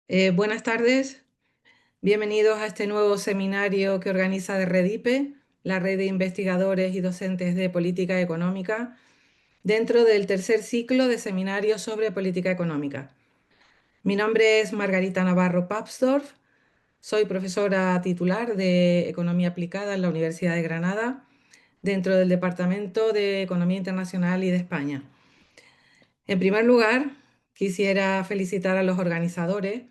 Buenas tardes, bienvenidos a este nuevo seminario que organiza de Redipe, la red de investigadores y docentes de política económica, dentro del tercer ciclo de seminarios sobre política económica. Mi nombre es Margarita Navarro Papsdorf, soy profesora titular de Economía Aplicada en la Universidad de Granada, dentro del Departamento de Economía Internacional y de España. En primer lugar, quisiera felicitar a los organizadores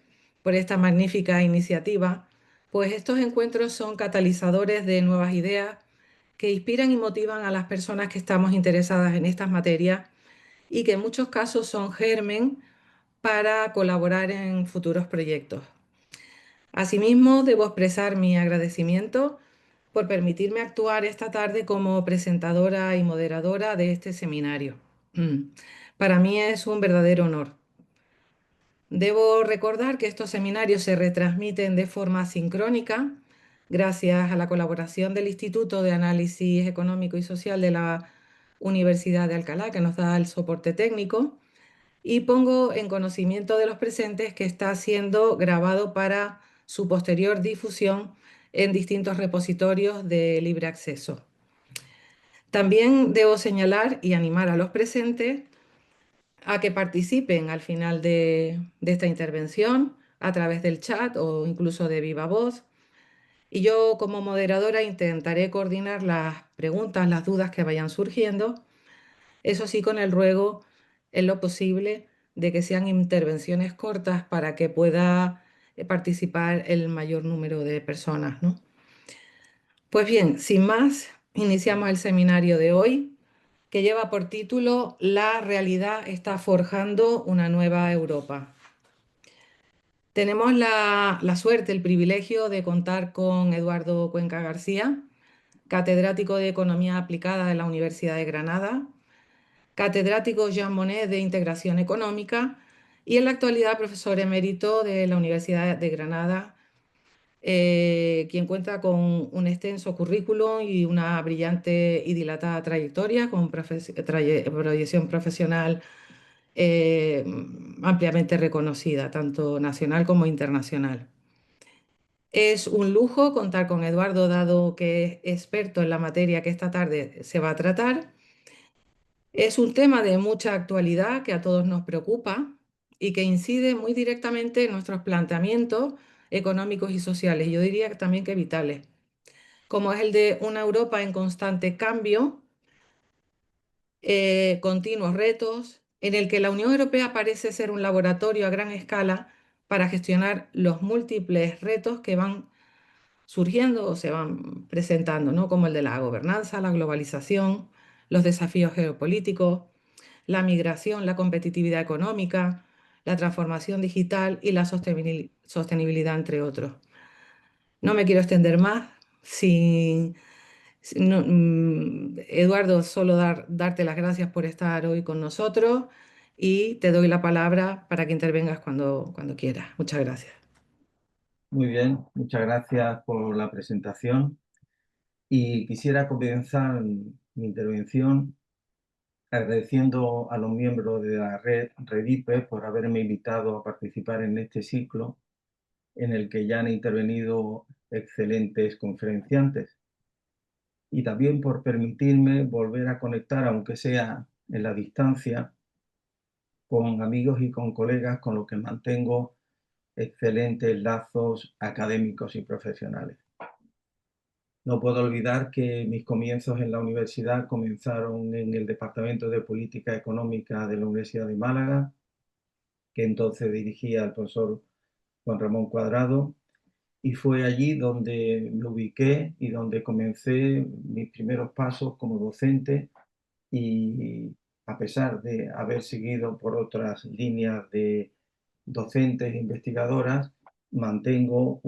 por esta magnífica iniciativa, pues estos encuentros son catalizadores de nuevas ideas que inspiran y motivan a las personas que estamos interesadas en estas materias y que en muchos casos son germen para colaborar en futuros proyectos. Asimismo, debo expresar mi agradecimiento por permitirme actuar esta tarde como presentadora y moderadora de este seminario. Para mí es un verdadero honor. Debo recordar que estos seminarios se retransmiten de forma sincrónica gracias a la colaboración del Instituto de Análisis Económico y Social de la Universidad de Alcalá, que nos da el soporte técnico, y pongo en conocimiento de los presentes que está siendo grabado para su posterior difusión en distintos repositorios de libre acceso. También debo señalar y animar a los presentes a que participen al final de esta intervención a través del chat o incluso de viva voz. Y yo como moderadora intentaré coordinar las preguntas, las dudas que vayan surgiendo, eso sí con el ruego en lo posible de que sean intervenciones cortas para que pueda participar el mayor número de personas, ¿no? Pues bien, sin más, iniciamos el seminario de hoy, que lleva por título La realidad está forjando una nueva Europa. Tenemos la suerte, el privilegio de contar con Eduardo Cuenca García, catedrático de Economía Aplicada de la Universidad de Granada, catedrático Jean Monnet de Integración Económica y en la actualidad profesor emérito de la Universidad de Granada, quien cuenta con un extenso currículum y una brillante y dilatada trayectoria con proyección profesional eh, ampliamente reconocida, tanto nacional como internacional. Es un lujo contar con Eduardo, dado que es experto en la materia que esta tarde se va a tratar. Es un tema de mucha actualidad que a todos nos preocupa y que incide muy directamente en nuestros planteamientos económicos y sociales, yo diría que también que vitales, como es el de una Europa en constante cambio, continuos retos, en el que la Unión Europea parece ser un laboratorio a gran escala para gestionar los múltiples retos que van surgiendo o se van presentando, ¿no? Como el de la gobernanza, la globalización, los desafíos geopolíticos, la migración, la competitividad económica, la transformación digital y la sostenibilidad, entre otros. No me quiero extender más. Eduardo, solo darte las gracias por estar hoy con nosotros y te doy la palabra para que intervengas cuando quieras. Muchas gracias. Muy bien, muchas gracias por la presentación y quisiera comenzar mi intervención agradeciendo a los miembros de la red Redipe por haberme invitado a participar en este ciclo en el que ya han intervenido excelentes conferenciantes y también por permitirme volver a conectar, aunque sea en la distancia, con amigos y con colegas con los que mantengo excelentes lazos académicos y profesionales. No puedo olvidar que mis comienzos en la universidad comenzaron en el Departamento de Política Económica de la Universidad de Málaga, que entonces dirigía el profesor Juan Ramón Cuadrado, y fue allí donde me ubiqué y donde comencé mis primeros pasos como docente y a pesar de haber seguido por otras líneas de docentes e investigadoras, mantengo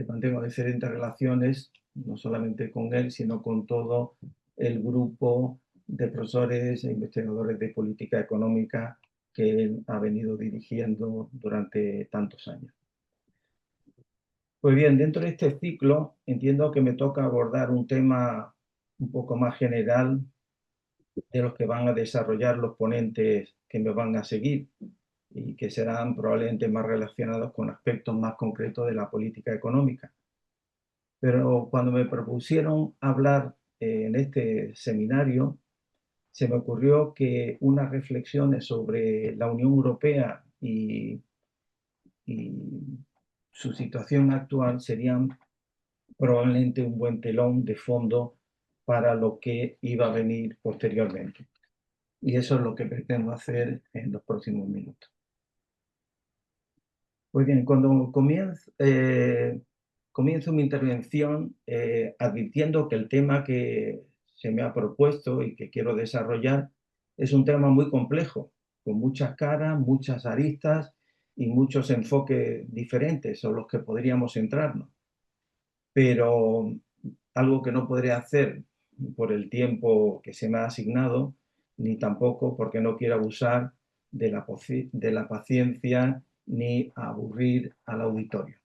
mantengo excelentes relaciones, no solamente con él, sino con todo el grupo de profesores e investigadores de política económica que él ha venido dirigiendo durante tantos años. Pues bien, dentro de este ciclo entiendo que me toca abordar un tema un poco más general de los que van a desarrollar los ponentes que me van a seguir. y que serán probablemente más relacionados con aspectos más concretos de la política económica. Pero cuando me propusieron hablar en este seminario, se me ocurrió que unas reflexiones sobre la Unión Europea y su situación actual serían probablemente un buen telón de fondo para lo que iba a venir posteriormente. Y eso es lo que pretendo hacer en los próximos minutos. Pues bien, cuando comienzo mi intervención advirtiendo que el tema que se me ha propuesto y que quiero desarrollar es un tema muy complejo, con muchas caras, muchas aristas y muchos enfoques diferentes son los que podríamos centrarnos. Pero algo que no podré hacer por el tiempo que se me ha asignado, ni tampoco porque no quiero abusar de la paciencia ni aburrir al auditorio.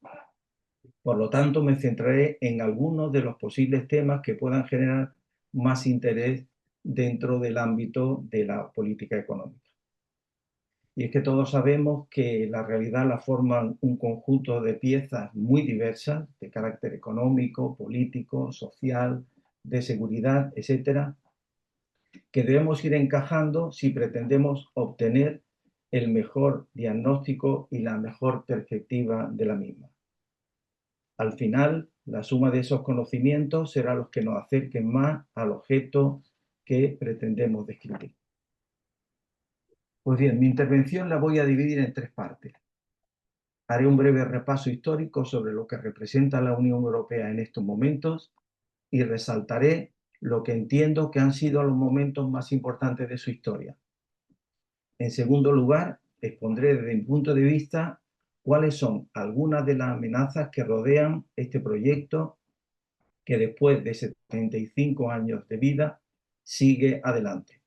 Por lo tanto, me centraré en algunos de los posibles temas que puedan generar más interés dentro del ámbito de la política económica. Y es que todos sabemos que la realidad la forman un conjunto de piezas muy diversas, de carácter económico, político, social, de seguridad, etcétera, que debemos ir encajando si pretendemos obtener el mejor diagnóstico y la mejor perspectiva de la misma. Al final, la suma de esos conocimientos será los que nos acerquen más al objeto que pretendemos describir. Pues bien, mi intervención la voy a dividir en tres partes. Haré un breve repaso histórico sobre lo que representa la Unión Europea en estos momentos y resaltaré lo que entiendo que han sido los momentos más importantes de su historia. En segundo lugar, expondré desde mi punto de vista cuáles son algunas de las amenazas que rodean este proyecto que después de 75 años de vida sigue adelante.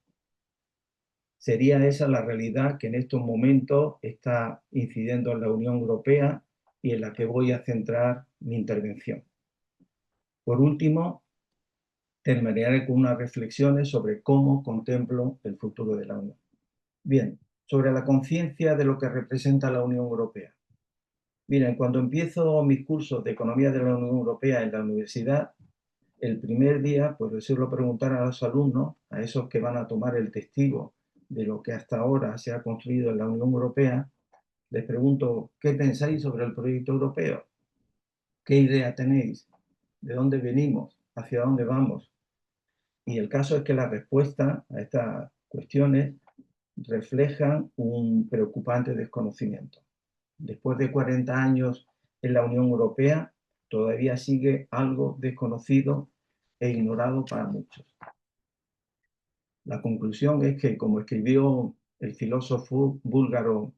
Sería esa la realidad que en estos momentos está incidiendo en la Unión Europea y en la que voy a centrar mi intervención. Por último, terminaré con unas reflexiones sobre cómo contemplo el futuro de la Unión. Bien, sobre la conciencia de lo que representa la Unión Europea. Miren, cuando empiezo mis cursos de Economía de la Unión Europea en la universidad, el primer día, pues les suelo preguntar a los alumnos, a esos que van a tomar el testigo de lo que hasta ahora se ha construido en la Unión Europea, les pregunto, ¿qué pensáis sobre el proyecto europeo? ¿Qué idea tenéis? ¿De dónde venimos? ¿Hacia dónde vamos? Y el caso es que la respuesta a estas cuestiones reflejan un preocupante desconocimiento. Después de 40 años en la Unión Europea, todavía sigue algo desconocido e ignorado para muchos. La conclusión es que, como escribió el filósofo búlgaro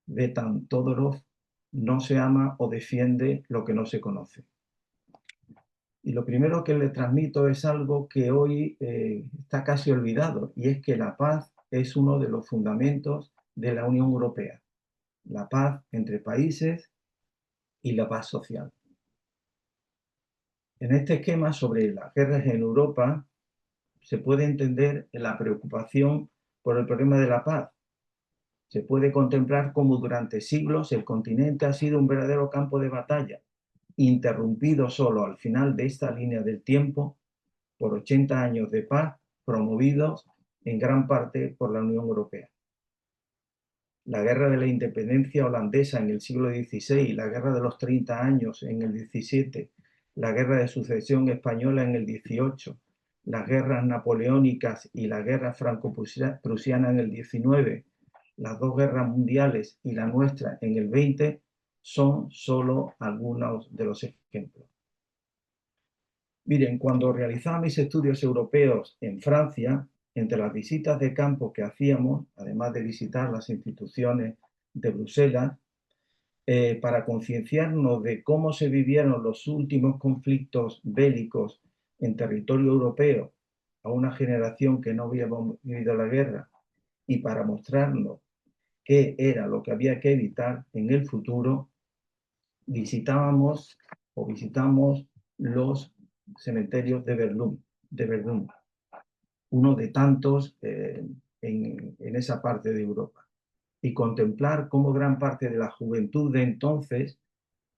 Vetan Todorov, no se ama o defiende lo que no se conoce. Y lo primero que le transmito es algo que hoy está casi olvidado, y es que la paz es uno de los fundamentos de la Unión Europea. La paz entre países y la paz social. En este esquema sobre las guerras en Europa se puede entender la preocupación por el problema de la paz. Se puede contemplar cómo durante siglos el continente ha sido un verdadero campo de batalla, interrumpido solo al final de esta línea del tiempo por 80 años de paz promovidos en gran parte por la Unión Europea. La guerra de la independencia holandesa en el siglo XVI, la guerra de los 30 años en el XVII, la guerra de sucesión española en el XVIII, las guerras napoleónicas y la guerra franco-prusiana en el XIX, las dos guerras mundiales y la nuestra en el XX, son solo algunos de los ejemplos. Miren, cuando realizaba mis estudios europeos en Francia, entre las visitas de campo que hacíamos, además de visitar las instituciones de Bruselas, para concienciarnos de cómo se vivieron los últimos conflictos bélicos en territorio europeo a una generación que no había vivido la guerra y para mostrarnos qué era lo que había que evitar en el futuro, visitamos los cementerios de Verdún, uno de tantos en esa parte de Europa. y contemplar cómo gran parte de la juventud de entonces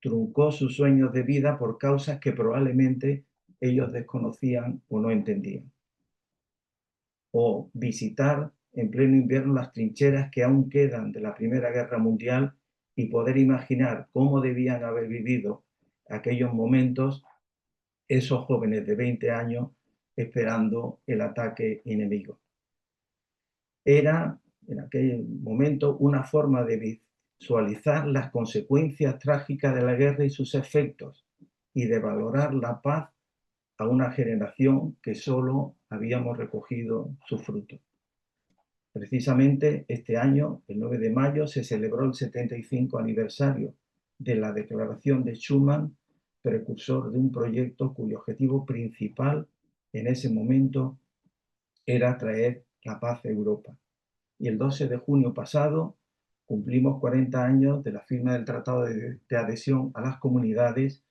truncó sus sueños de vida por causas que probablemente ellos desconocían o no entendían. O visitar en pleno invierno las trincheras que aún quedan de la Primera Guerra Mundial y poder imaginar cómo debían haber vivido aquellos momentos esos jóvenes de 20 años esperando el ataque enemigo. Era en aquel momento una forma de visualizar las consecuencias trágicas de la guerra y sus efectos y de valorar la paz a una generación que solo habíamos recogido sus frutos. Precisamente este año, el 9 de mayo, se celebró el 75 aniversario de la Declaración de Schuman, precursor de un proyecto cuyo objetivo principal en ese momento era traer la paz a Europa. Y el 12 de junio pasado cumplimos 40 años de la firma del Tratado de Adhesión a las Comunidades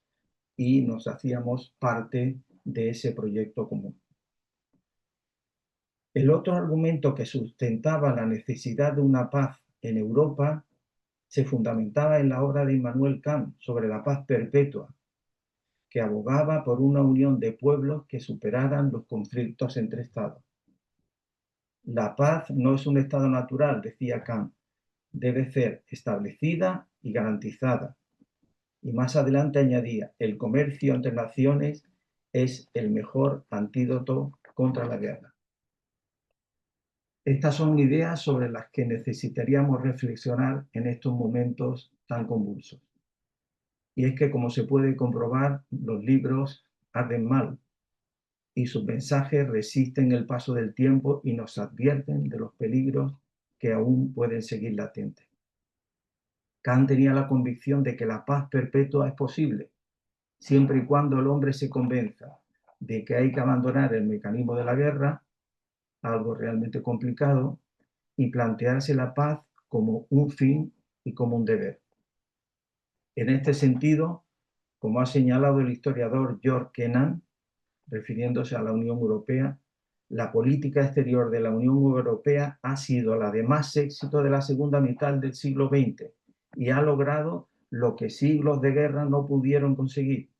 y nos hacíamos parte de ese proyecto común. El otro argumento que sustentaba la necesidad de una paz en Europa se fundamentaba en la obra de Immanuel Kant sobre la paz perpetua, que abogaba por una unión de pueblos que superaran los conflictos entre estados. La paz no es un estado natural, decía Kant, debe ser establecida y garantizada. Y más adelante añadía, el comercio entre naciones es el mejor antídoto contra la guerra. Estas son ideas sobre las que necesitaríamos reflexionar en estos momentos tan convulsos. Y es que, como se puede comprobar, los libros arden mal y sus mensajes resisten el paso del tiempo y nos advierten de los peligros que aún pueden seguir latentes. Kant tenía la convicción de que la paz perpetua es posible, siempre y cuando el hombre se convenza de que hay que abandonar el mecanismo de la guerra, algo realmente complicado, y plantearse la paz como un fin y como un deber. En este sentido, como ha señalado el historiador George Kennan, refiriéndose a la Unión Europea, la política exterior de la Unión Europea ha sido la de más éxito de la segunda mitad del siglo XX y ha logrado lo que siglos de guerra no pudieron conseguir,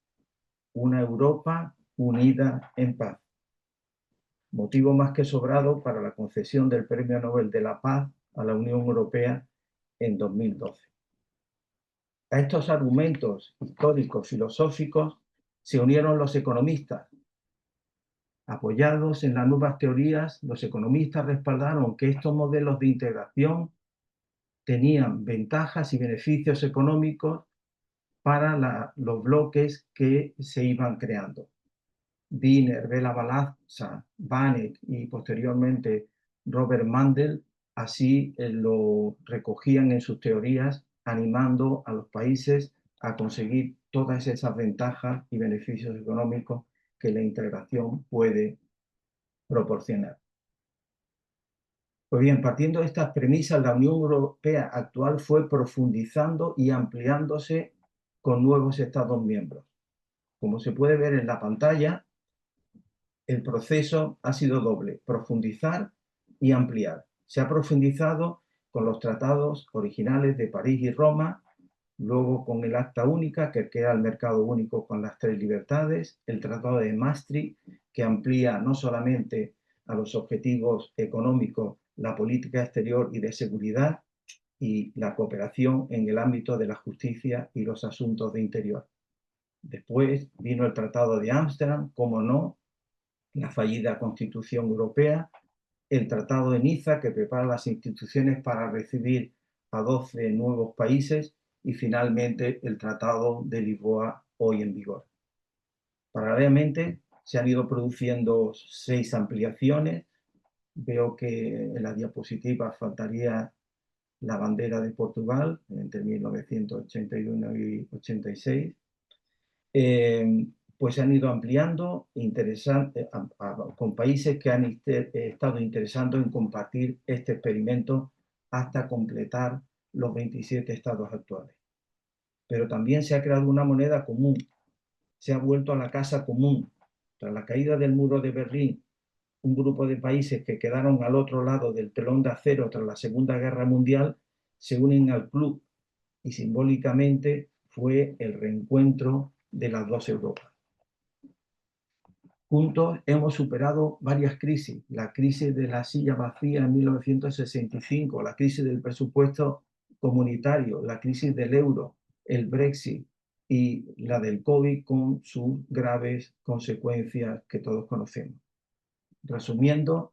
una Europa unida en paz. Motivo más que sobrado para la concesión del Premio Nobel de la Paz a la Unión Europea en 2012. A estos argumentos históricos filosóficos se unieron los economistas. Apoyados en las nuevas teorías, los economistas respaldaron que estos modelos de integración tenían ventajas y beneficios económicos para los bloques que se iban creando. Wiener, Bela Balazs, Vanek y posteriormente Robert Mundell así lo recogían en sus teorías, animando a los países a conseguir todas esas ventajas y beneficios económicos que la integración puede proporcionar. Pues bien, partiendo de estas premisas, la Unión Europea actual fue profundizando y ampliándose con nuevos Estados miembros. Como se puede ver en la pantalla, el proceso ha sido doble, profundizar y ampliar. Se ha profundizado con los tratados originales de París y Roma, luego con el Acta Única, que crea el mercado único con las tres libertades, el Tratado de Maastricht, que amplía no solamente a los objetivos económicos la política exterior y de seguridad y la cooperación en el ámbito de la justicia y los asuntos de interior. Después vino el Tratado de Ámsterdam, como no, la fallida Constitución Europea, el Tratado de Niza, que prepara las instituciones para recibir a 12 nuevos países, y finalmente el Tratado de Lisboa, hoy en vigor. Paralelamente, se han ido produciendo 6 ampliaciones. Veo que en la diapositiva faltaría la bandera de Portugal entre 1981 y 86. Pues se han ido ampliando con países que han estado interesando en compartir este experimento hasta completar los 27 estados actuales. Pero también se ha creado una moneda común, se ha vuelto a la casa común. Tras la caída del muro de Berlín, un grupo de países que quedaron al otro lado del telón de acero tras la Segunda Guerra Mundial se unen al club y simbólicamente fue el reencuentro de las dos Europas. Juntos hemos superado varias crisis, la crisis de la silla vacía en 1965, la crisis del presupuesto comunitario, la crisis del euro, el Brexit y la del COVID con sus graves consecuencias que todos conocemos. Resumiendo,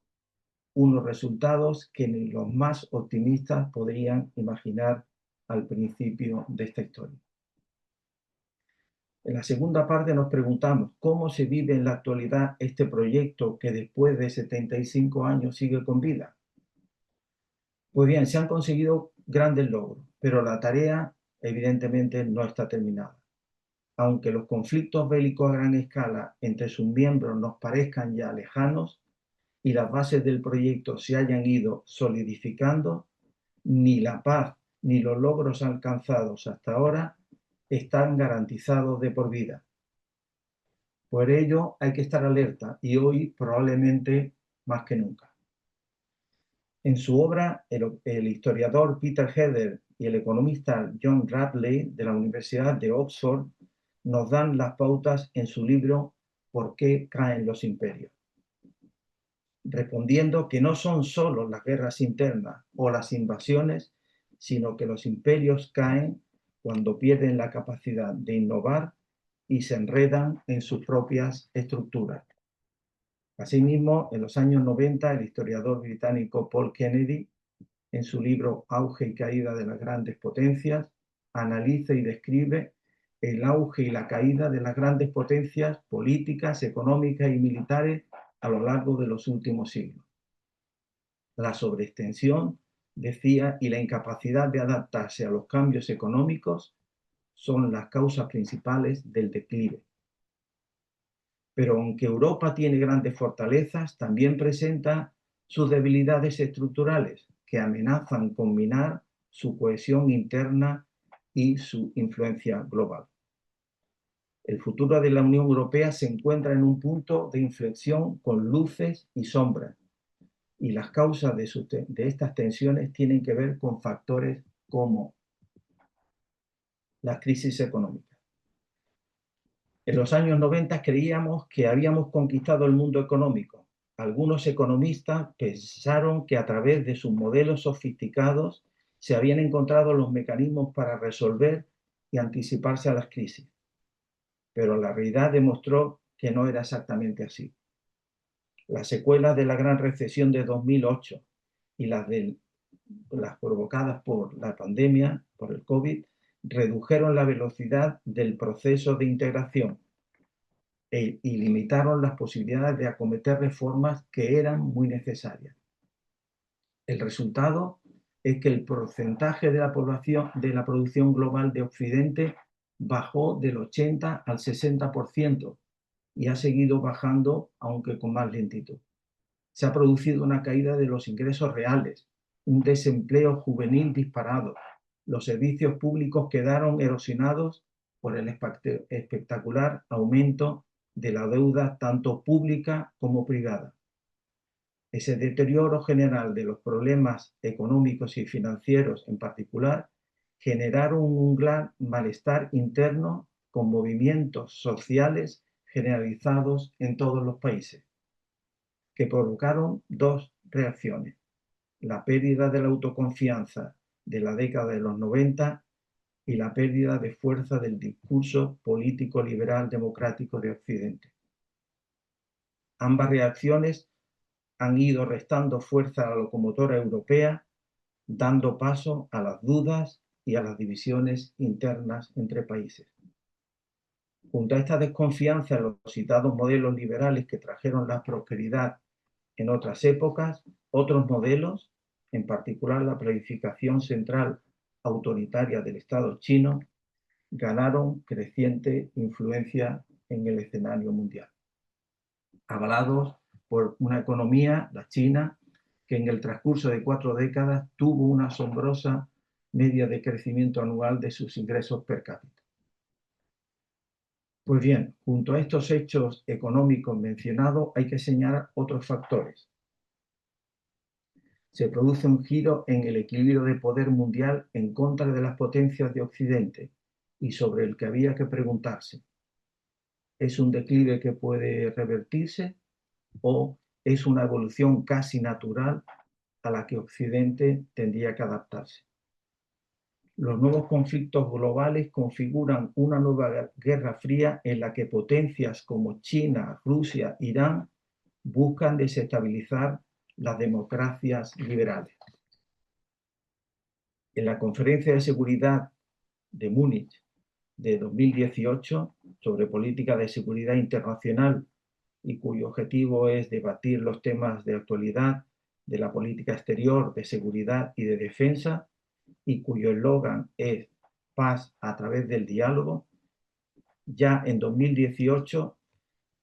unos resultados que ni los más optimistas podrían imaginar al principio de esta historia. En la segunda parte nos preguntamos cómo se vive en la actualidad este proyecto que después de 75 años sigue con vida. Pues bien, se han conseguido grandes logros, pero la tarea evidentemente no está terminada. Aunque los conflictos bélicos a gran escala entre sus miembros nos parezcan ya lejanos y las bases del proyecto se hayan ido solidificando, ni la paz ni los logros alcanzados hasta ahora están garantizados de por vida. Por ello hay que estar alerta y hoy probablemente más que nunca. En su obra, el historiador Peter Heather y el economista John Radley de la Universidad de Oxford nos dan las pautas en su libro ¿Por qué caen los imperios?, respondiendo que no son solo las guerras internas o las invasiones, sino que los imperios caen cuando pierden la capacidad de innovar y se enredan en sus propias estructuras. Asimismo, en los años 90, el historiador británico Paul Kennedy, en su libro Auge y caída de las grandes potencias, analiza y describe el auge y la caída de las grandes potencias políticas, económicas y militares a lo largo de los últimos siglos. La sobreextensión, decía, y la incapacidad de adaptarse a los cambios económicos son las causas principales del declive. Pero aunque Europa tiene grandes fortalezas, también presenta sus debilidades estructurales que amenazan con minar su cohesión interna y su influencia global. El futuro de la Unión Europea se encuentra en un punto de inflexión con luces y sombras, y las causas de estas tensiones tienen que ver con factores como la crisis económica. En los años 90 creíamos que habíamos conquistado el mundo económico. Algunos economistas pensaron que a través de sus modelos sofisticados se habían encontrado los mecanismos para resolver y anticiparse a las crisis. Pero la realidad demostró que no era exactamente así. Las secuelas de la gran recesión de 2008 y las provocadas por la pandemia, por el COVID, redujeron la velocidad del proceso de integración y limitaron las posibilidades de acometer reformas que eran muy necesarias. El resultado es que el porcentaje de la población de la producción global de Occidente bajó del 80 al 60% y ha seguido bajando, aunque con más lentitud. Se ha producido una caída de los ingresos reales, un desempleo juvenil disparado. Los servicios públicos quedaron erosionados por el espectacular aumento de la deuda tanto pública como privada. Ese deterioro general de los problemas económicos y financieros en particular generaron un gran malestar interno con movimientos sociales generalizados en todos los países, que provocaron dos reacciones: la pérdida de la autoconfianza de la década de los 90 y la pérdida de fuerza del discurso político liberal democrático de Occidente. Ambas reacciones han ido restando fuerza a la locomotora europea, dando paso a las dudas y a las divisiones internas entre países. Junto a esta desconfianza en los citados modelos liberales que trajeron la prosperidad en otras épocas, otros modelos, en particular la planificación central autoritaria del Estado chino, ganaron creciente influencia en el escenario mundial, avalados por una economía, la China, que en el transcurso de 4 décadas tuvo una asombrosa media de crecimiento anual de sus ingresos per cápita. Pues bien, junto a estos hechos económicos mencionados hay que señalar otros factores. Se produce un giro en el equilibrio de poder mundial en contra de las potencias de Occidente y sobre el que había que preguntarse: ¿es un declive que puede revertirse o es una evolución casi natural a la que Occidente tendría que adaptarse? Los nuevos conflictos globales configuran una nueva guerra fría en la que potencias como China, Rusia, Irán buscan desestabilizar las democracias liberales. En la Conferencia de Seguridad de Múnich de 2018 sobre política de seguridad internacional, y cuyo objetivo es debatir los temas de actualidad de la política exterior, de seguridad y de defensa, y cuyo eslogan es paz a través del diálogo, ya en 2018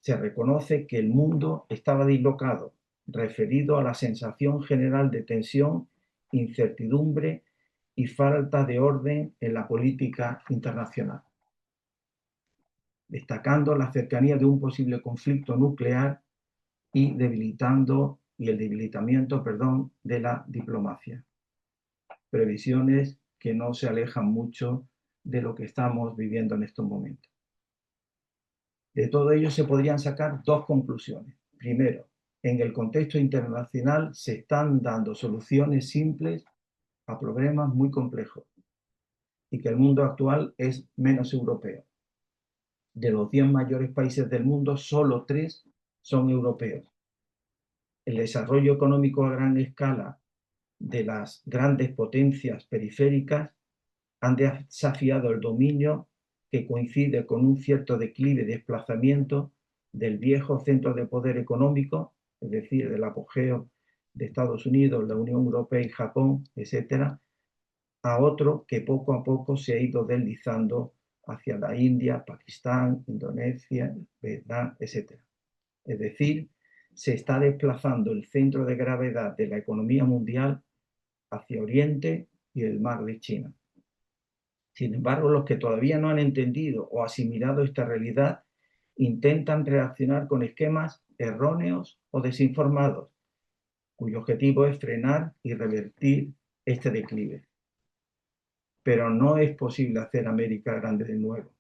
se reconoce que el mundo estaba dislocado, referido a la sensación general de tensión, incertidumbre y falta de orden en la política internacional, destacando la cercanía de un posible conflicto nuclear y el debilitamiento, de la diplomacia. Previsiones que no se alejan mucho de lo que estamos viviendo en estos momentos. De todo ello se podrían sacar dos conclusiones. Primero, en el contexto internacional se están dando soluciones simples a problemas muy complejos y que el mundo actual es menos europeo. De los 10 mayores países del mundo, solo 3 son europeos. El desarrollo económico a gran escala de las grandes potencias periféricas han desafiado el dominio, que coincide con un cierto declive y desplazamiento del viejo centro de poder económico, es decir, del apogeo de Estados Unidos, la Unión Europea y Japón, etcétera, a otro que poco a poco se ha ido deslizando hacia la India, Pakistán, Indonesia, Vietnam, etcétera. Es decir, se está desplazando el centro de gravedad de la economía mundial hacia Oriente y el mar de China. Sin embargo, los que todavía no han entendido o asimilado esta realidad intentan reaccionar con esquemas erróneos o desinformados, cuyo objetivo es frenar y revertir este declive. Pero no es posible hacer América grande de nuevo,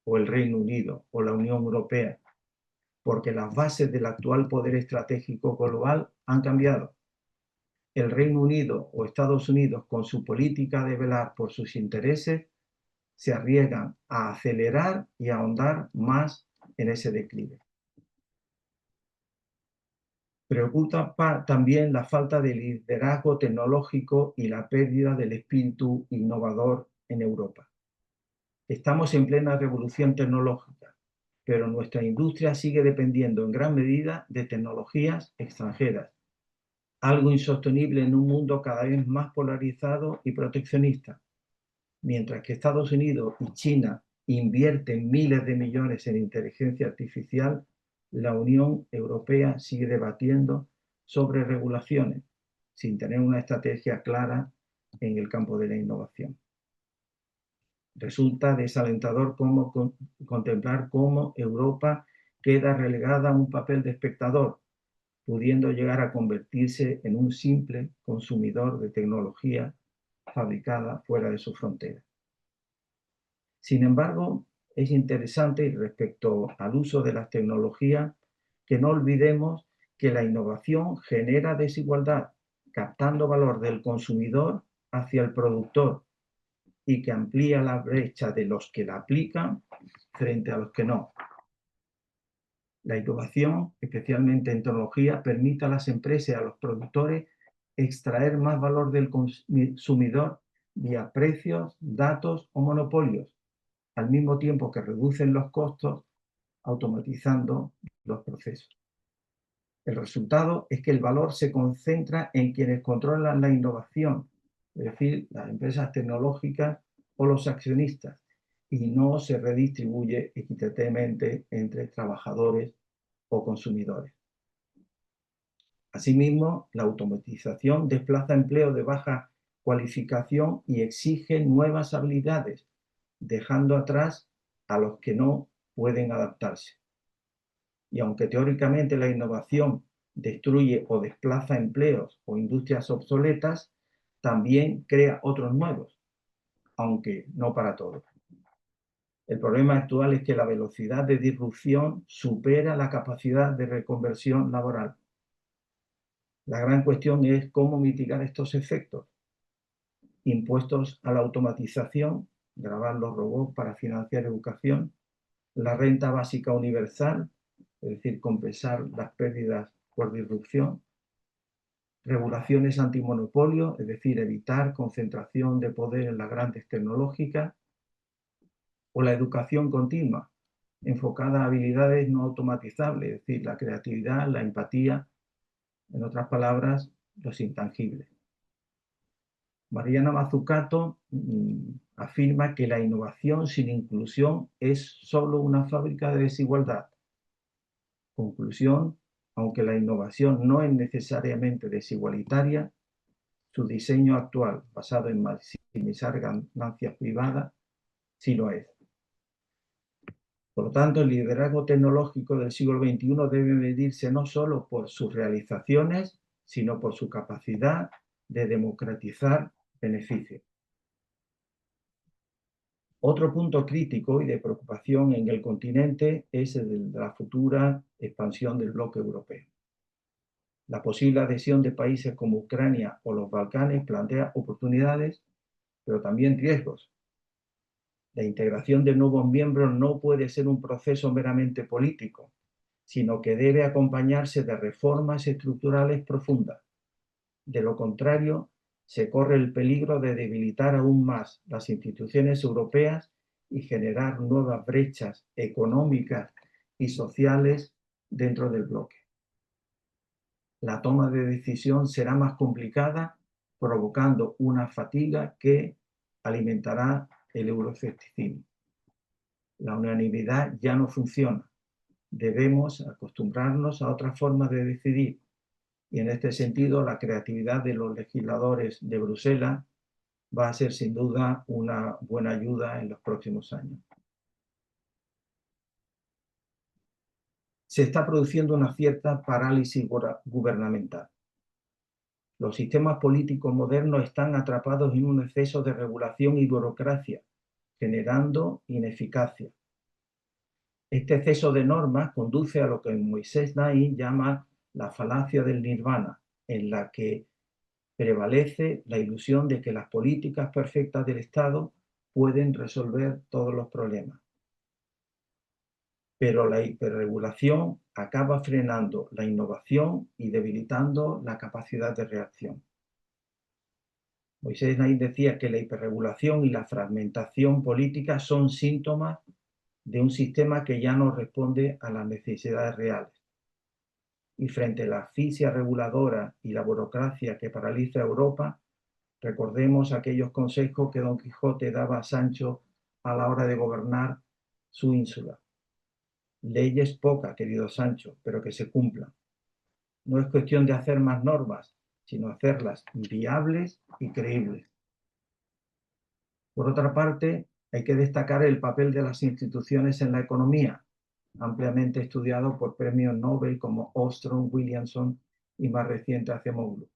o el Reino Unido, o la Unión Europea, porque las bases del actual poder estratégico global han cambiado. El Reino Unido o Estados Unidos, con su política de velar por sus intereses, se arriesgan a acelerar y a ahondar más en ese declive. Preocupa también la falta de liderazgo tecnológico y la pérdida del espíritu innovador en Europa. Estamos en plena revolución tecnológica, pero nuestra industria sigue dependiendo en gran medida de tecnologías extranjeras, algo insostenible en un mundo cada vez más polarizado y proteccionista. Mientras que Estados Unidos y China invierten miles de millones en inteligencia artificial, la Unión Europea sigue debatiendo sobre regulaciones, sin tener una estrategia clara en el campo de la innovación. Resulta desalentador contemplar cómo Europa queda relegada a un papel de espectador, pudiendo llegar a convertirse en un simple consumidor de tecnología fabricada fuera de sus fronteras. Sin embargo, es interesante respecto al uso de las tecnologías que no olvidemos que la innovación genera desigualdad, captando valor del consumidor hacia el productor, y que amplía la brecha de los que la aplican frente a los que no. La innovación, especialmente en tecnología, permite a las empresas y a los productores extraer más valor del consumidor vía precios, datos o monopolios, al mismo tiempo que reducen los costos automatizando los procesos. El resultado es que el valor se concentra en quienes controlan la innovación, es decir, las empresas tecnológicas o los accionistas, y no se redistribuye equitativamente entre trabajadores o consumidores. Asimismo, la automatización desplaza empleo de baja cualificación y exige nuevas habilidades, dejando atrás a los que no pueden adaptarse. Y aunque teóricamente la innovación destruye o desplaza empleos o industrias obsoletas, también crea otros nuevos, aunque no para todos. El problema actual es que la velocidad de disrupción supera la capacidad de reconversión laboral. La gran cuestión es cómo mitigar estos efectos. Impuestos a la automatización, gravar los robots para financiar educación, la renta básica universal, es decir, compensar las pérdidas por disrupción, regulaciones antimonopolio, es decir, evitar concentración de poder en las grandes tecnológicas, o la educación continua, enfocada a habilidades no automatizables, es decir, la creatividad, la empatía, en otras palabras, los intangibles. Mariana Mazzucato afirma que la innovación sin inclusión es solo una fábrica de desigualdad. Conclusión, aunque la innovación no es necesariamente desigualitaria, su diseño actual, basado en maximizar ganancias privadas, sí lo es. Por lo tanto, el liderazgo tecnológico del siglo XXI debe medirse no solo por sus realizaciones, sino por su capacidad de democratizar beneficios. Otro punto crítico y de preocupación en el continente es el de la futura expansión del bloque europeo. La posible adhesión de países como Ucrania o los Balcanes plantea oportunidades, pero también riesgos. La integración de nuevos miembros no puede ser un proceso meramente político, sino que debe acompañarse de reformas estructurales profundas. De lo contrario, se corre el peligro de debilitar aún más las instituciones europeas y generar nuevas brechas económicas y sociales dentro del bloque. La toma de decisión será más complicada, provocando una fatiga que alimentará el euroescepticismo. La unanimidad ya no funciona. Debemos acostumbrarnos a otras formas de decidir. Y en este sentido, la creatividad de los legisladores de Bruselas va a ser sin duda una buena ayuda en los próximos años. Se está produciendo una cierta parálisis gubernamental. Los sistemas políticos modernos están atrapados en un exceso de regulación y burocracia, generando ineficacia. Este exceso de normas conduce a lo que Moisés Naim llama la falacia del nirvana, en la que prevalece la ilusión de que las políticas perfectas del Estado pueden resolver todos los problemas. Pero la hiperregulación acaba frenando la innovación y debilitando la capacidad de reacción. Moisés Naim decía que la hiperregulación y la fragmentación política son síntomas de un sistema que ya no responde a las necesidades reales. Y frente a la asfixia reguladora y la burocracia que paraliza a Europa, recordemos aquellos consejos que Don Quijote daba a Sancho a la hora de gobernar su ínsula. Leyes pocas, querido Sancho, pero que se cumplan. No es cuestión de hacer más normas, sino hacerlas viables y creíbles. Por otra parte, hay que destacar el papel de las instituciones en la economía, ampliamente estudiado por premios Nobel como Ostrom, Williamson y más reciente Acemoglu,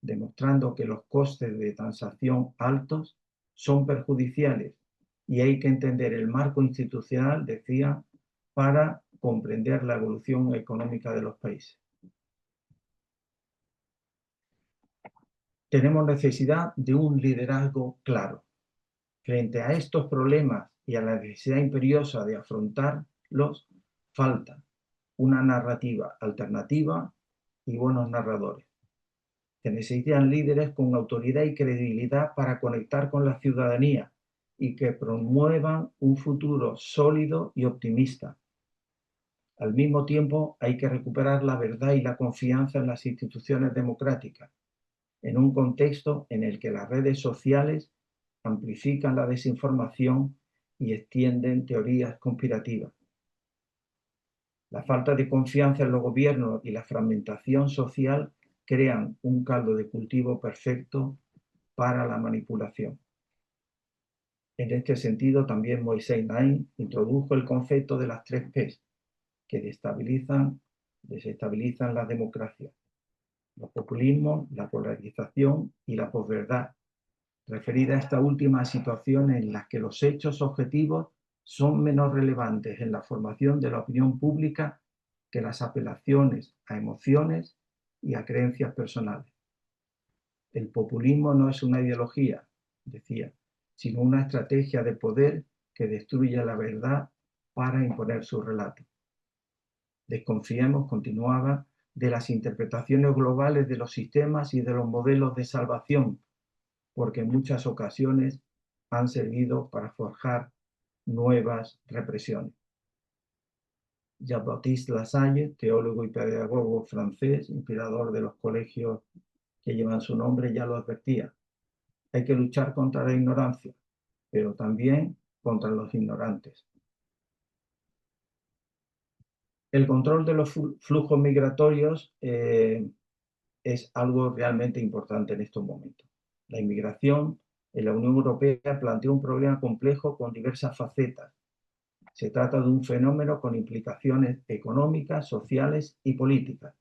demostrando que los costes de transacción altos son perjudiciales y hay que entender el marco institucional, decía, para comprender la evolución económica de los países. Tenemos necesidad de un liderazgo claro. Frente a estos problemas y a la necesidad imperiosa de afrontarlos, falta una narrativa alternativa y buenos narradores. Se necesitan líderes con autoridad y credibilidad para conectar con la ciudadanía y que promuevan un futuro sólido y optimista. Al mismo tiempo, hay que recuperar la verdad y la confianza en las instituciones democráticas, en un contexto en el que las redes sociales amplifican la desinformación y extienden teorías conspirativas. La falta de confianza en los gobiernos y la fragmentación social crean un caldo de cultivo perfecto para la manipulación. En este sentido, también Moisés Naim introdujo el concepto de las 3 P's, que destabilizan desestabilizan la democracia. Los populismos, la polarización y la posverdad, referida a esta última situación en la que los hechos objetivos son menos relevantes en la formación de la opinión pública que las apelaciones a emociones y a creencias personales. El populismo no es una ideología, decía, sino una estrategia de poder que destruye la verdad para imponer su relato. Desconfiemos, continuaba, de las interpretaciones globales de los sistemas y de los modelos de salvación, porque en muchas ocasiones han servido para forjar nuevas represiones. Jean-Baptiste Lassalle, teólogo y pedagogo francés, inspirador de los colegios que llevan su nombre, ya lo advertía. Hay que luchar contra la ignorancia, pero también contra los ignorantes. El control de los flujos migratorios es algo realmente importante en estos momentos. La inmigración en la Unión Europea plantea un problema complejo con diversas facetas. Se trata de un fenómeno con implicaciones económicas, sociales y políticas.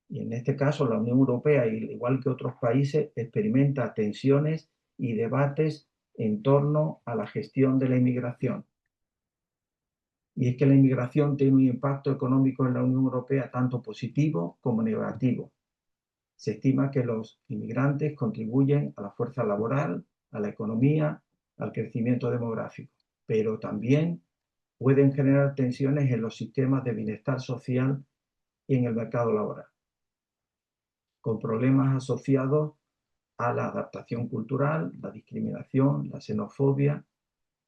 Y en este caso, la Unión Europea, igual que otros países, experimenta tensiones y debates en torno a la gestión de la inmigración. Y es que la inmigración tiene un impacto económico en la Unión Europea tanto positivo como negativo. Se estima que los inmigrantes contribuyen a la fuerza laboral, a la economía, al crecimiento demográfico, pero también pueden generar tensiones en los sistemas de bienestar social y en el mercado laboral, con problemas asociados a la adaptación cultural, la discriminación, la xenofobia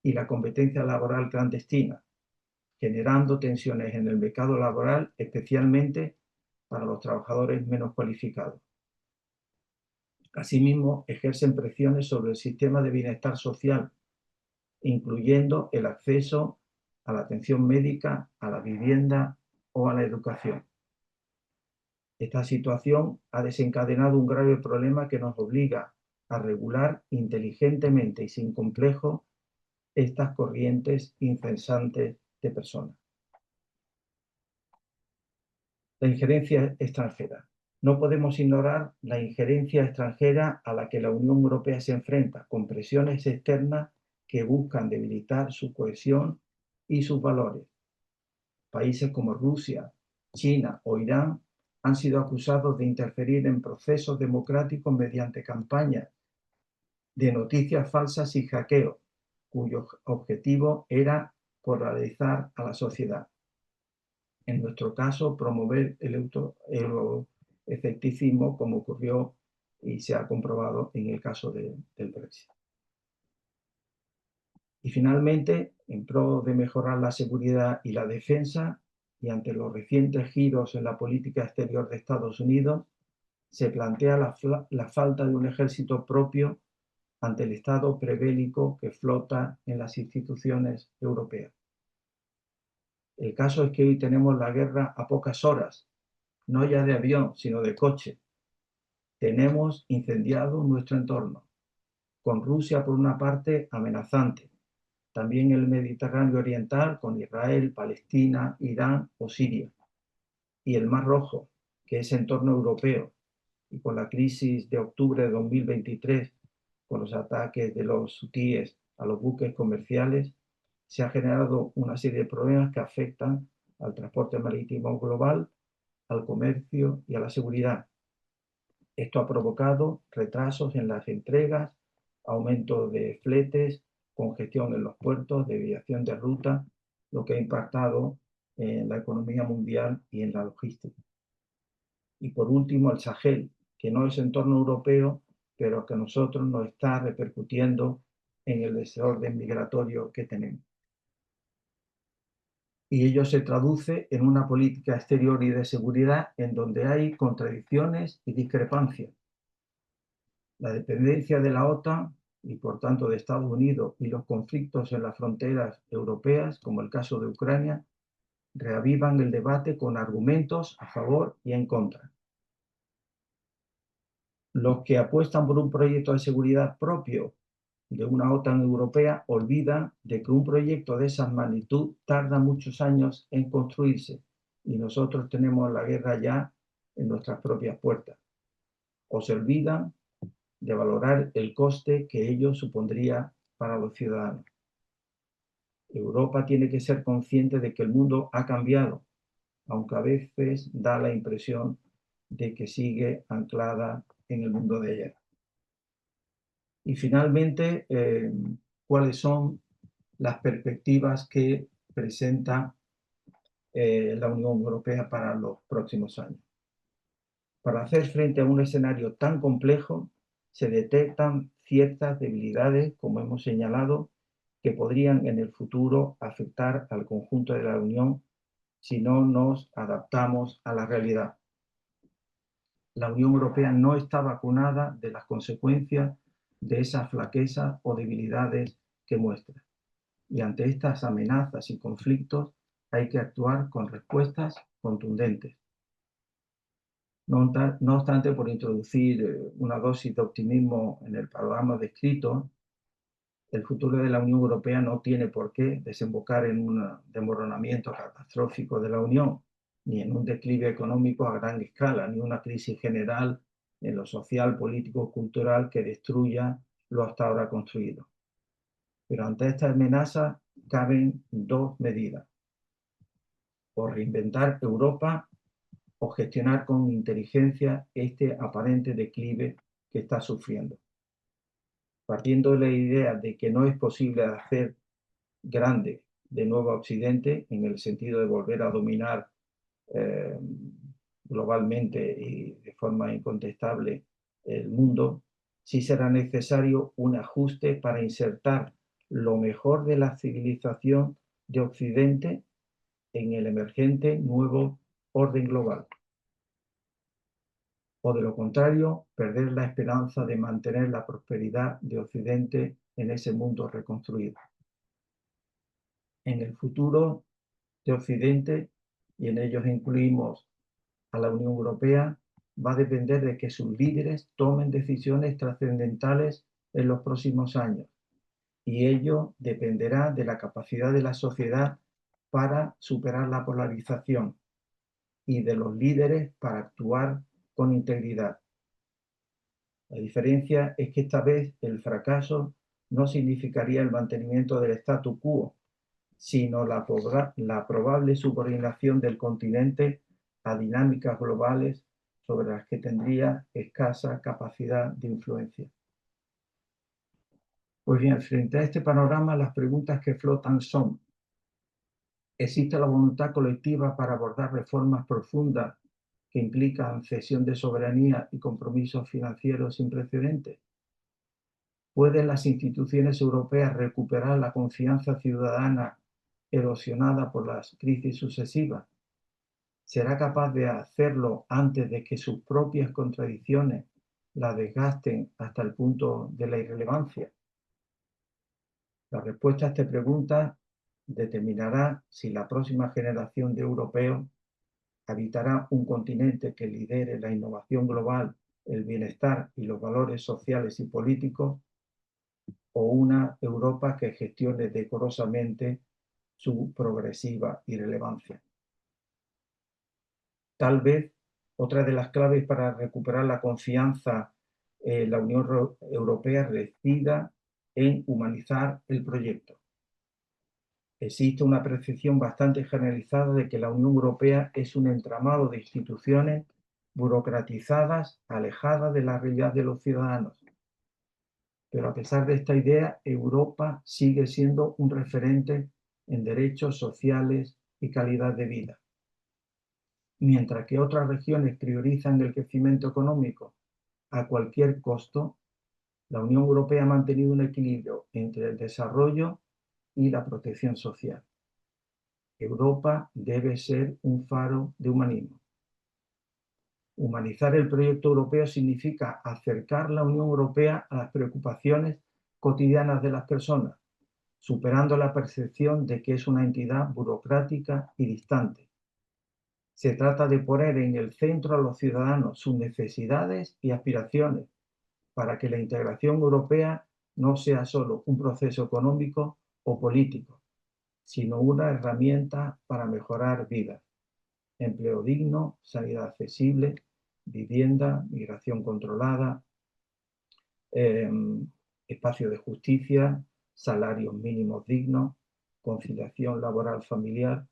y la competencia laboral clandestina, generando tensiones en el mercado laboral, especialmente para los trabajadores menos cualificados. Asimismo, ejercen presiones sobre el sistema de bienestar social, incluyendo el acceso a la atención médica, a la vivienda o a la educación. Esta situación ha desencadenado un grave problema que nos obliga a regular inteligentemente y sin complejo estas corrientes incesantes de personas. La injerencia extranjera. No podemos ignorar la injerencia extranjera a la que la Unión Europea se enfrenta, con presiones externas que buscan debilitar su cohesión y sus valores. Países como Rusia, China o Irán han sido acusados de interferir en procesos democráticos mediante campañas de noticias falsas y hackeo, cuyo objetivo era polarizar a la sociedad. En nuestro caso, promover el euroescepticismo, como ocurrió y se ha comprobado en el caso del Brexit. Y finalmente, en pro de mejorar la seguridad y la defensa, y ante los recientes giros en la política exterior de Estados Unidos, se plantea la falta de un ejército propio ante el estado prebélico que flota en las instituciones europeas. El caso es que hoy tenemos la guerra a pocas horas, no ya de avión, sino de coche. Tenemos incendiado nuestro entorno, con Rusia por una parte amenazante, también el Mediterráneo Oriental con Israel, Palestina, Irán o Siria, y el Mar Rojo, que es entorno europeo, y con la crisis de octubre de 2023, con los ataques de los hutíes a los buques comerciales, se ha generado una serie de problemas que afectan al transporte marítimo global, al comercio y a la seguridad. Esto ha provocado retrasos en las entregas, aumento de fletes, congestión en los puertos, desviación de ruta, lo que ha impactado en la economía mundial y en la logística. Y por último, el Sahel, que no es entorno europeo, pero que a nosotros nos está repercutiendo en el desorden migratorio que tenemos. Y ello se traduce en una política exterior y de seguridad en donde hay contradicciones y discrepancias. La dependencia de la OTAN y por tanto de Estados Unidos y los conflictos en las fronteras europeas, como el caso de Ucrania, reavivan el debate con argumentos a favor y en contra. Los que apuestan por un proyecto de seguridad propio de una OTAN europea olvidan de que un proyecto de esa magnitud tarda muchos años en construirse y nosotros tenemos la guerra ya en nuestras propias puertas. O se olvidan de valorar el coste que ello supondría para los ciudadanos. Europa tiene que ser consciente de que el mundo ha cambiado, aunque a veces da la impresión de que sigue anclada en el mundo de ayer. Y finalmente, ¿cuáles son las perspectivas que presenta la Unión Europea para los próximos años? Para hacer frente a un escenario tan complejo, se detectan ciertas debilidades, como hemos señalado, que podrían en el futuro afectar al conjunto de la Unión si no nos adaptamos a la realidad. La Unión Europea no está vacunada de las consecuencias de esas flaquezas o debilidades que muestra. Y ante estas amenazas y conflictos hay que actuar con respuestas contundentes. No obstante, por introducir una dosis de optimismo en el panorama descrito, el futuro de la Unión Europea no tiene por qué desembocar en un desmoronamiento catastrófico de la Unión, ni en un declive económico a gran escala, ni una crisis general en lo social, político, cultural que destruya lo hasta ahora construido. Pero ante esta amenaza caben dos medidas: o reinventar Europa o gestionar con inteligencia este aparente declive que está sufriendo. Partiendo de la idea de que no es posible hacer grande de nuevo a Occidente, en el sentido de volver a dominar globalmente y de forma incontestable el mundo, sí será necesario un ajuste para insertar lo mejor de la civilización de Occidente en el emergente nuevo orden global. O de lo contrario, perder la esperanza de mantener la prosperidad de Occidente en ese mundo reconstruido. En el futuro de Occidente, y en ellos incluimos a la Unión Europea, va a depender de que sus líderes tomen decisiones trascendentales en los próximos años. Y ello dependerá de la capacidad de la sociedad para superar la polarización y de los líderes para actuar con integridad. La diferencia es que esta vez el fracaso no significaría el mantenimiento del statu quo, sino la probable subordinación del continente a dinámicas globales sobre las que tendría escasa capacidad de influencia. Pues bien, frente a este panorama, las preguntas que flotan son: ¿existe la voluntad colectiva para abordar reformas profundas que implican cesión de soberanía y compromisos financieros sin precedentes? ¿Pueden las instituciones europeas recuperar la confianza ciudadana erosionada por las crisis sucesivas? ¿Será capaz de hacerlo antes de que sus propias contradicciones la desgasten hasta el punto de la irrelevancia? La respuesta a esta pregunta determinará si la próxima generación de europeos habitará un continente que lidere la innovación global, el bienestar y los valores sociales y políticos, o una Europa que gestione decorosamente su progresiva irrelevancia. Tal vez otra de las claves para recuperar la confianza en la Unión Europea resida en humanizar el proyecto. Existe una percepción bastante generalizada de que la Unión Europea es un entramado de instituciones burocratizadas, alejadas de la realidad de los ciudadanos. Pero a pesar de esta idea, Europa sigue siendo un referente en derechos sociales y calidad de vida. Mientras que otras regiones priorizan el crecimiento económico a cualquier costo, la Unión Europea ha mantenido un equilibrio entre el desarrollo y la protección social. Europa debe ser un faro de humanismo. Humanizar el proyecto europeo significa acercar la Unión Europea a las preocupaciones cotidianas de las personas, superando la percepción de que es una entidad burocrática y distante. Se trata de poner en el centro a los ciudadanos, sus necesidades y aspiraciones, para que la integración europea no sea solo un proceso económico o político, sino una herramienta para mejorar vidas. empleo digno, sanidad accesible, vivienda, migración controlada, espacio de justicia, salarios mínimos dignos, conciliación laboral familiar,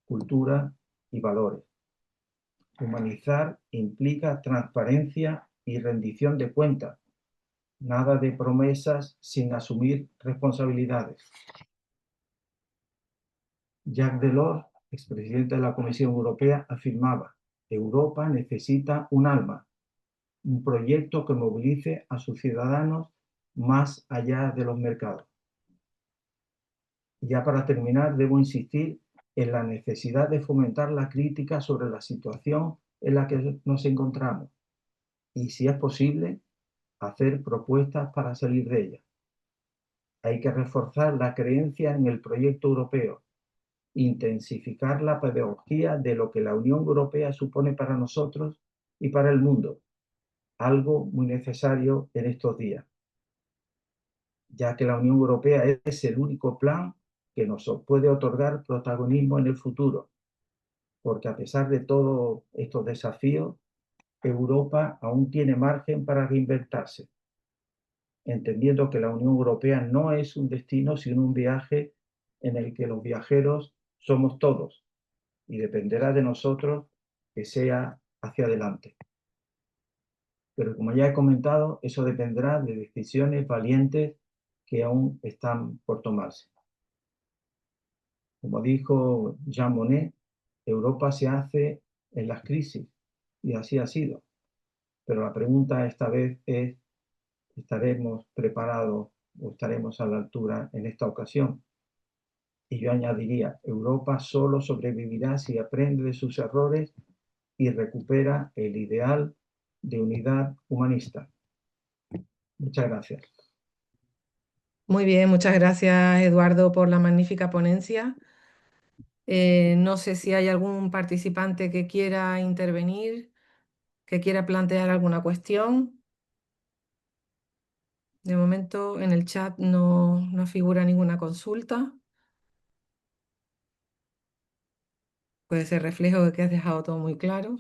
cultura y valores. Humanizar implica transparencia y rendición de cuentas. Nada de promesas sin asumir responsabilidades. Jacques Delors, expresidente de la Comisión Europea, afirmaba: Europa necesita un alma, un proyecto que movilice a sus ciudadanos más allá de los mercados. Y ya para terminar, debo insistir en la necesidad de fomentar la crítica sobre la situación en la que nos encontramos y, si es posible, hacer propuestas para salir de ella. Hay que reforzar la creencia en el proyecto europeo, intensificar la pedagogía de lo que la Unión Europea supone para nosotros y para el mundo, algo muy necesario en estos días, ya que la Unión Europea es el único plan que nos puede otorgar protagonismo en el futuro, porque a pesar de todos estos desafíos, Europa aún tiene margen para reinventarse, entendiendo que la Unión Europea no es un destino, sino un viaje en el que los viajeros somos todos, y dependerá de nosotros que sea hacia adelante. Pero como ya he comentado, eso dependerá de decisiones valientes que aún están por tomarse. Como dijo Jean Monnet, Europa se hace en las crisis, y así ha sido. Pero la pregunta esta vez es: ¿estaremos preparados o estaremos a la altura en esta ocasión? Y yo añadiría: Europa solo sobrevivirá si aprende de sus errores y recupera el ideal de unidad humanista. Muchas gracias. Muy bien, muchas gracias, Eduardo, por la magnífica ponencia. No sé si hay algún participante que quiera intervenir, que quiera plantear alguna cuestión. De momento en el chat no figura ninguna consulta. Puede ser reflejo de que has dejado todo muy claro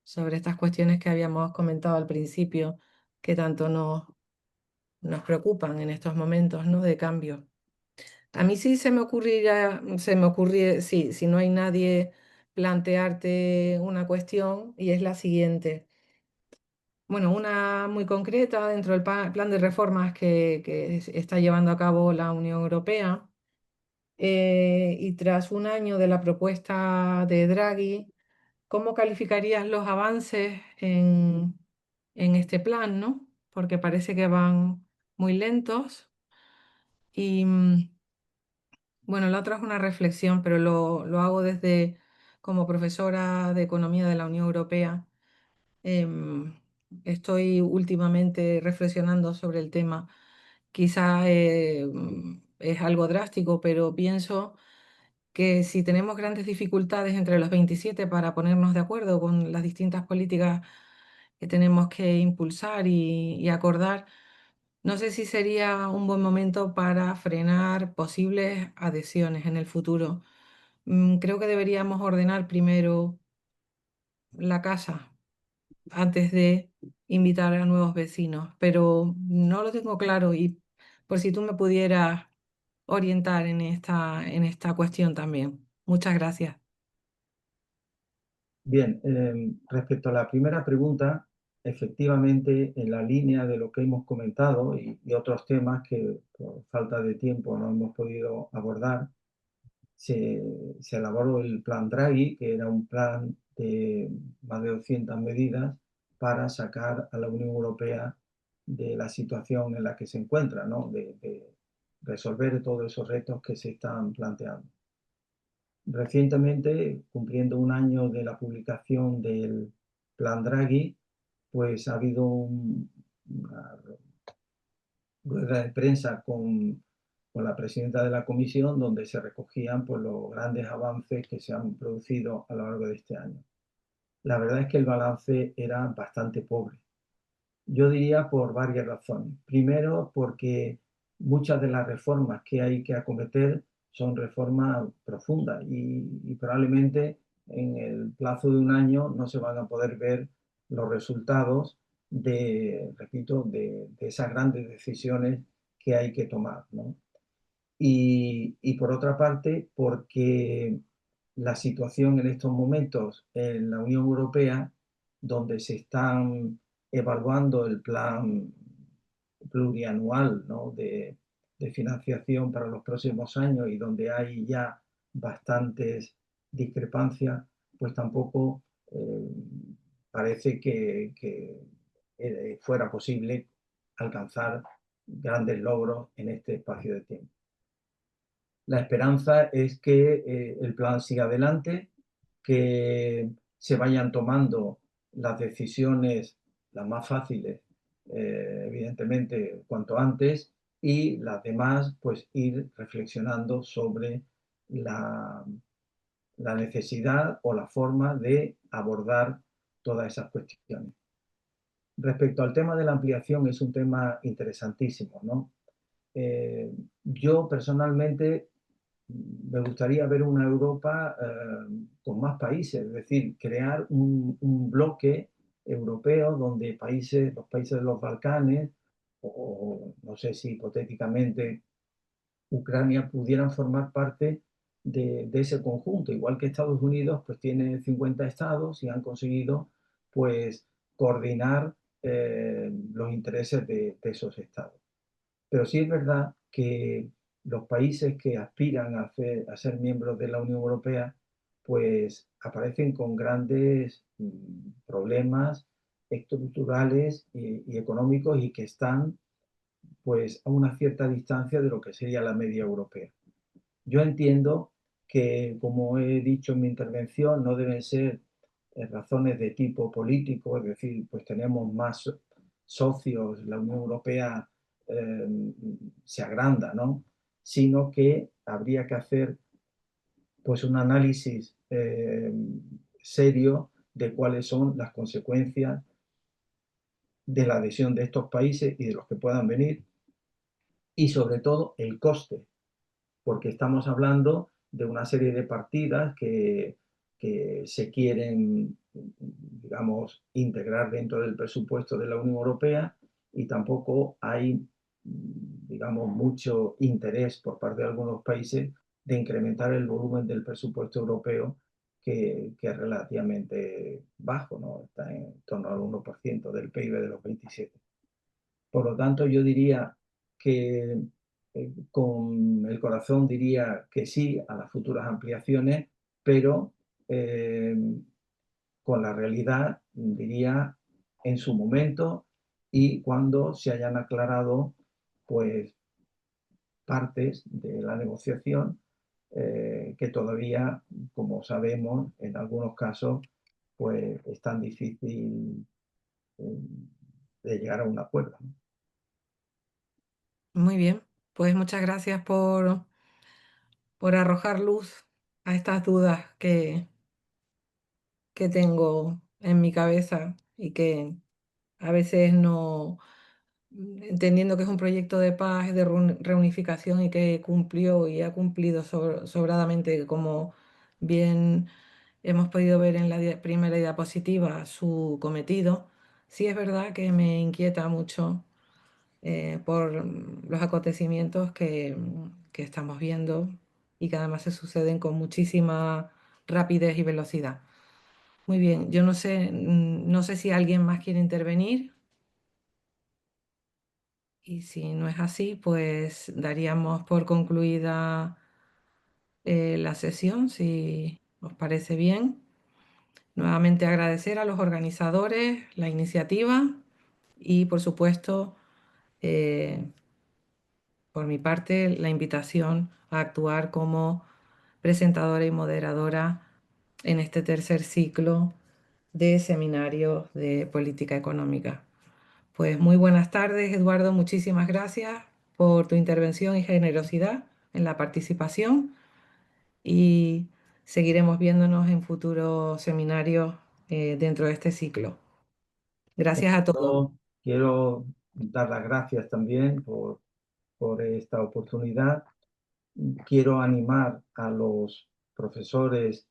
sobre estas cuestiones que habíamos comentado al principio, que tanto nos preocupan en estos momentos, ¿no?, de cambio. A mí sí sí, si no hay nadie, plantearte una cuestión, y es la siguiente. Bueno, una muy concreta dentro del plan de reformas que está llevando a cabo la Unión Europea, y tras un año de la propuesta de Draghi, ¿cómo calificarías los avances en este plan, ¿no? Porque parece que van muy lentos y, bueno, la otra es una reflexión, pero lo hago desde como profesora de Economía de la Unión Europea. Estoy últimamente reflexionando sobre el tema. Quizá es algo drástico, pero pienso que si tenemos grandes dificultades entre los 27 para ponernos de acuerdo con las distintas políticas que tenemos que impulsar y acordar, no sé si sería un buen momento para frenar posibles adhesiones en el futuro. Creo que deberíamos ordenar primero la casa antes de invitar a nuevos vecinos, pero no lo tengo claro, y por si tú me pudieras orientar en esta cuestión también. Muchas gracias. Bien, respecto a la primera pregunta, efectivamente, en la línea de lo que hemos comentado y otros temas que por falta de tiempo no hemos podido abordar, se elaboró el plan Draghi, que era un plan de más de 200 medidas para sacar a la Unión Europea de la situación en la que se encuentra, ¿no?, de resolver todos esos retos que se están planteando. Recientemente, cumpliendo un año de la publicación del plan Draghi, pues ha habido una rueda de prensa con la presidenta de la comisión, donde se recogían pues, los grandes avances que se han producido a lo largo de este año. La verdad es que el balance era bastante pobre. Yo diría por varias razones. Primero, porque muchas de las reformas que hay que acometer son reformas profundas y probablemente en el plazo de un año no se van a poder ver los resultados de, repito, de esas grandes decisiones que hay que tomar, ¿no? Y por otra parte, porque la situación en estos momentos en la Unión Europea, donde se están evaluando el plan plurianual, ¿no? de financiación para los próximos años y donde hay ya bastantes discrepancias, pues tampoco parece que fuera posible alcanzar grandes logros en este espacio de tiempo. La esperanza es que el plan siga adelante, que se vayan tomando las decisiones las más fáciles, evidentemente, cuanto antes, y las demás, pues ir reflexionando sobre la, la necesidad o la forma de abordar todas esas cuestiones. Respecto al tema de la ampliación, es un tema interesantísimo, ¿no? Yo personalmente me gustaría ver una Europa con más países, es decir, crear un bloque europeo donde los países de los Balcanes, o no sé si hipotéticamente Ucrania pudieran formar parte de ese conjunto, igual que Estados Unidos pues tiene 50 estados y han conseguido pues coordinar los intereses de esos estados. Pero sí es verdad que los países que aspiran a ser miembros de la Unión Europea, pues aparecen con grandes problemas estructurales y económicos y que están pues a una cierta distancia de lo que sería la media europea. Yo entiendo que, como he dicho en mi intervención, no deben ser razones de tipo político, es decir, pues tenemos más socios, la Unión Europea eh, se agranda, ¿no? Sino que habría que hacer pues un análisis serio de cuáles son las consecuencias de la adhesión de estos países y de los que puedan venir y sobre todo el coste, porque estamos hablando de una serie de partidas que se quieren, digamos, integrar dentro del presupuesto de la Unión Europea y tampoco hay, digamos, mucho interés por parte de algunos países de incrementar el volumen del presupuesto europeo que es relativamente bajo, ¿no? Está en torno al 1% del PIB de los 27. Por lo tanto, yo diría que con el corazón diría que sí a las futuras ampliaciones, pero eh, con la realidad diría en su momento y cuando se hayan aclarado pues partes de la negociación que todavía, como sabemos, en algunos casos pues es tan difícil de llegar a un acuerdo, ¿no? Muy bien, pues muchas gracias por arrojar luz a estas dudas que tengo en mi cabeza y que a veces no, entendiendo que es un proyecto de paz, de reunificación y que cumplió y ha cumplido sobradamente, como bien hemos podido ver en la primera diapositiva, su cometido, sí es verdad que me inquieta mucho por los acontecimientos que estamos viendo y que además se suceden con muchísima rapidez y velocidad. Muy bien, yo no sé, no sé si alguien más quiere intervenir y si no es así, pues daríamos por concluida la sesión, si os parece bien. Nuevamente agradecer a los organizadores la iniciativa y, por supuesto, eh, por mi parte, la invitación a actuar como presentadora y moderadora en este tercer ciclo de seminarios de política económica. Pues muy buenas tardes, Eduardo. Muchísimas gracias por tu intervención y generosidad en la participación y seguiremos viéndonos en futuros seminarios dentro de este ciclo. Gracias a todos. Yo quiero dar las gracias también por esta oportunidad. Quiero animar a los profesores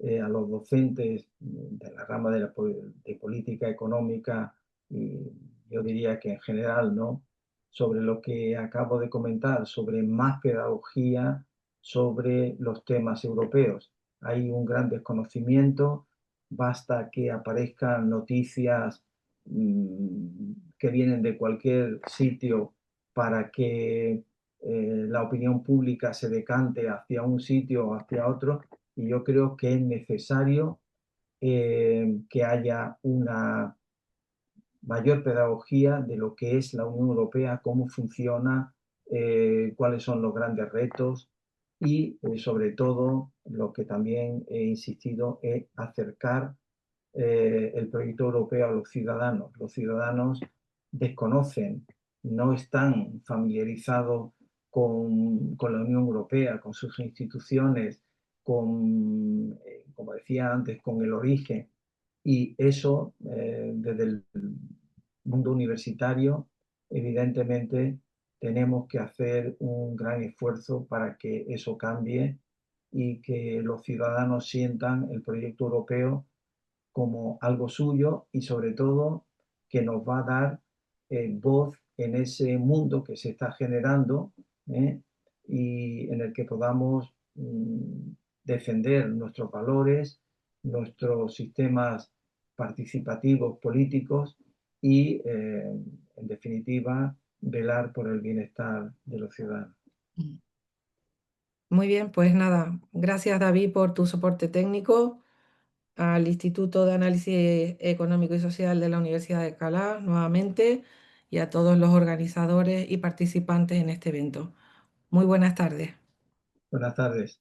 a los docentes de la rama de política económica y yo diría que en general, ¿no? Sobre lo que acabo de comentar, sobre más pedagogía sobre los temas europeos. Hay un gran desconocimiento, basta que aparezcan noticias que vienen de cualquier sitio para que la opinión pública se decante hacia un sitio o hacia otro, y yo creo que es necesario que haya una mayor pedagogía de lo que es la Unión Europea, cómo funciona, cuáles son los grandes retos y sobre todo lo que también he insistido es acercar el proyecto europeo a los ciudadanos. Los ciudadanos desconocen, no están familiarizados con la Unión Europea, con sus instituciones, como decía antes, con el origen. Y eso, desde el mundo universitario, evidentemente tenemos que hacer un gran esfuerzo para que eso cambie y que los ciudadanos sientan el proyecto europeo como algo suyo y sobre todo que nos va a dar voz en ese mundo que se está generando, ¿eh? Y en el que podamos defender nuestros valores, nuestros sistemas participativos políticos y, en definitiva, velar por el bienestar de los ciudadanos. Muy bien, pues nada, gracias David por tu soporte técnico, al Instituto de Análisis Económico y Social de la Universidad de Alcalá nuevamente y a todos los organizadores y participantes en este evento. Muy buenas tardes. Buenas tardes.